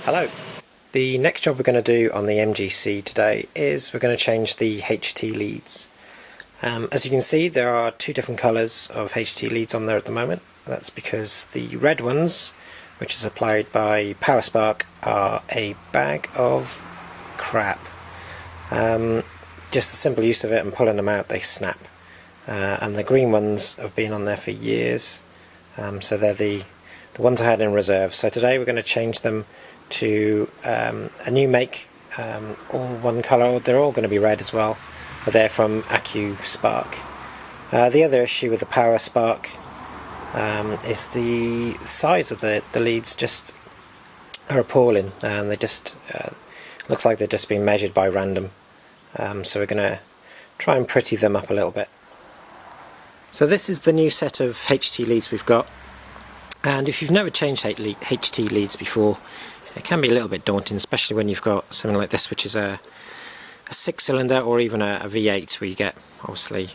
Hello. The next job we're going to do on the MGC today is we're going to change the HT leads. As you can see, there are two different colours of HT leads on there at the moment. That's because the red ones, which is applied by Power Spark, are a bag of crap. Just the simple use of it and pulling them out, they snap. And the green ones have been on there for years, so they're the ones I had in reserve. So today we're going to change them to a new make, all one colour. They're all going to be red as well, but they're from Accu Spark. The other issue with the Power Spark is the size of the leads just are appalling, and they just looks like they're just being measured by random. So we're going to try and pretty them up a little bit. So this is the new set of HT leads we've got, and if you've never changed HT leads before, it can be a little bit daunting, especially when you've got something like this, which is a 6-cylinder or even a V8, where you get obviously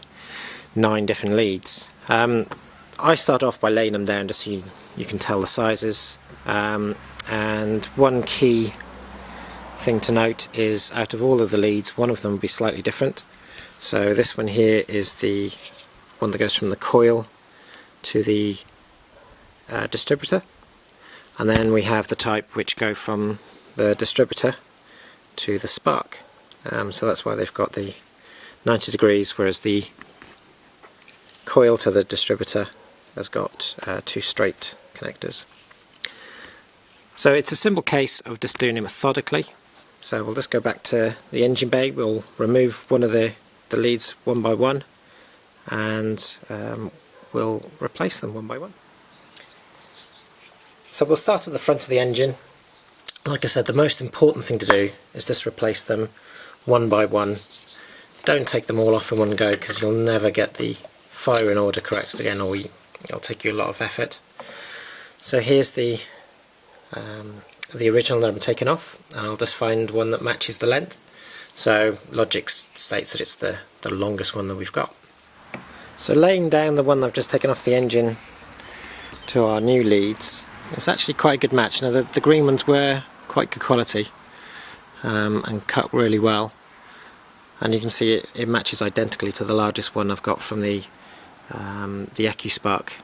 9 different leads. I start off by laying them down just so you can tell the sizes, and one key thing to note is out of all of the leads, one of them will be slightly different. So this one here is the one that goes from the coil to the distributor, and then we have the type which go from the distributor to the spark. So that's why they've got the 90 degrees, whereas the coil to the distributor has got 2 straight connectors. So it's a simple case of just doing it methodically. So we'll just go back to the engine bay, we'll remove one of the leads one by one, and we'll replace them one by one. So we'll start at the front of the engine. Like I said, the most important thing to do is just replace them one by one. Don't take them all off in one go, because you'll never get the firing order correct again, or it'll take you a lot of effort. So here's the original that I'm taking off, and I'll just find one that matches the length. So logic states that it's the longest one that we've got. So laying down the one that I've just taken off the engine to our new leads, it's actually quite a good match. Now the green ones were quite good quality and cut really well, and you can see it matches identically to the largest one I've got from the Accu Spark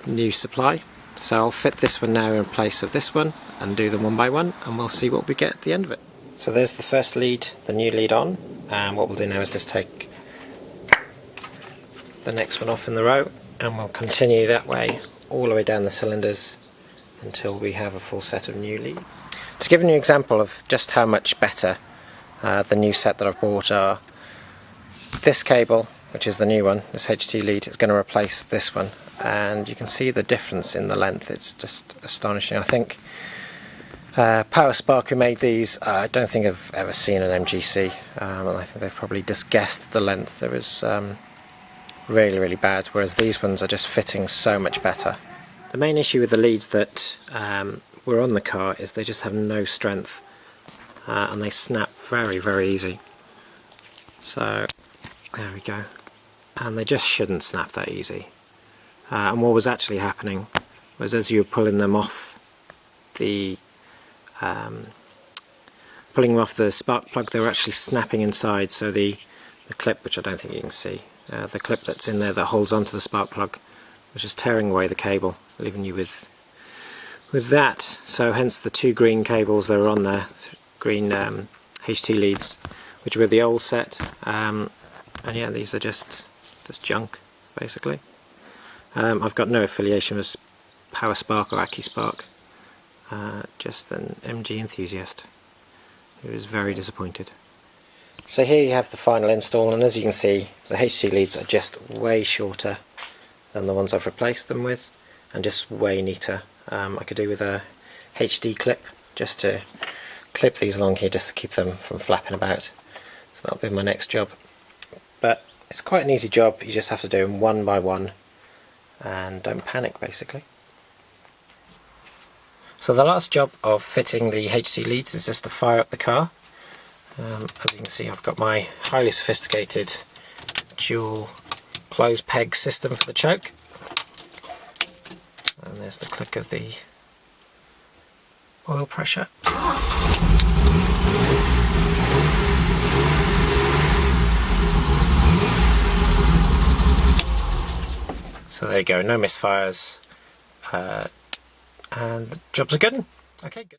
new supply. So I'll fit this one now in place of this one and do them one by one, and we'll see what we get at the end of it. So there's the first lead, the new lead on, and what we'll do now is just take the next one off in the row, and we'll continue that way all the way down the cylinders until we have a full set of new leads. To give you an example of just how much better the new set that I've bought are, this cable, which is the new one, this HT lead, is going to replace this one, and you can see the difference in the length. It's just astonishing. I think Power Spark, who made these, I don't think I've ever seen an MGC, and I think they've probably just guessed the length. It was really, really bad, whereas these ones are just fitting so much better. The main issue with the leads that were on the car is they just have no strength, and they snap very, very easy. So there we go, and they just shouldn't snap that easy. And what was actually happening was, as you were pulling them off the spark plug, they were actually snapping inside. So the clip, which I don't think you can see, the clip that's in there that holds onto the spark plug, was just tearing away the cable, leaving you with that. So hence the 2 green cables that are on there, green HT leads, which were the old set. And yeah, these are just junk, basically. I've got no affiliation with Power Spark or Accu Spark, just an MG enthusiast who is very disappointed. So here you have the final install, and as you can see, the HT leads are just way shorter than the ones I've replaced them with, and just way neater. I could do with a HD clip just to clip these along here, just to keep them from flapping about. So that'll be my next job. But it's quite an easy job. You just have to do them one by one, and don't panic, basically. So the last job of fitting the HT leads is just to fire up the car. As you can see, I've got my highly sophisticated dual close peg system for the choke, and there's the click of the oil pressure. So there you go, no misfires, and the jobs are good. Okay, good.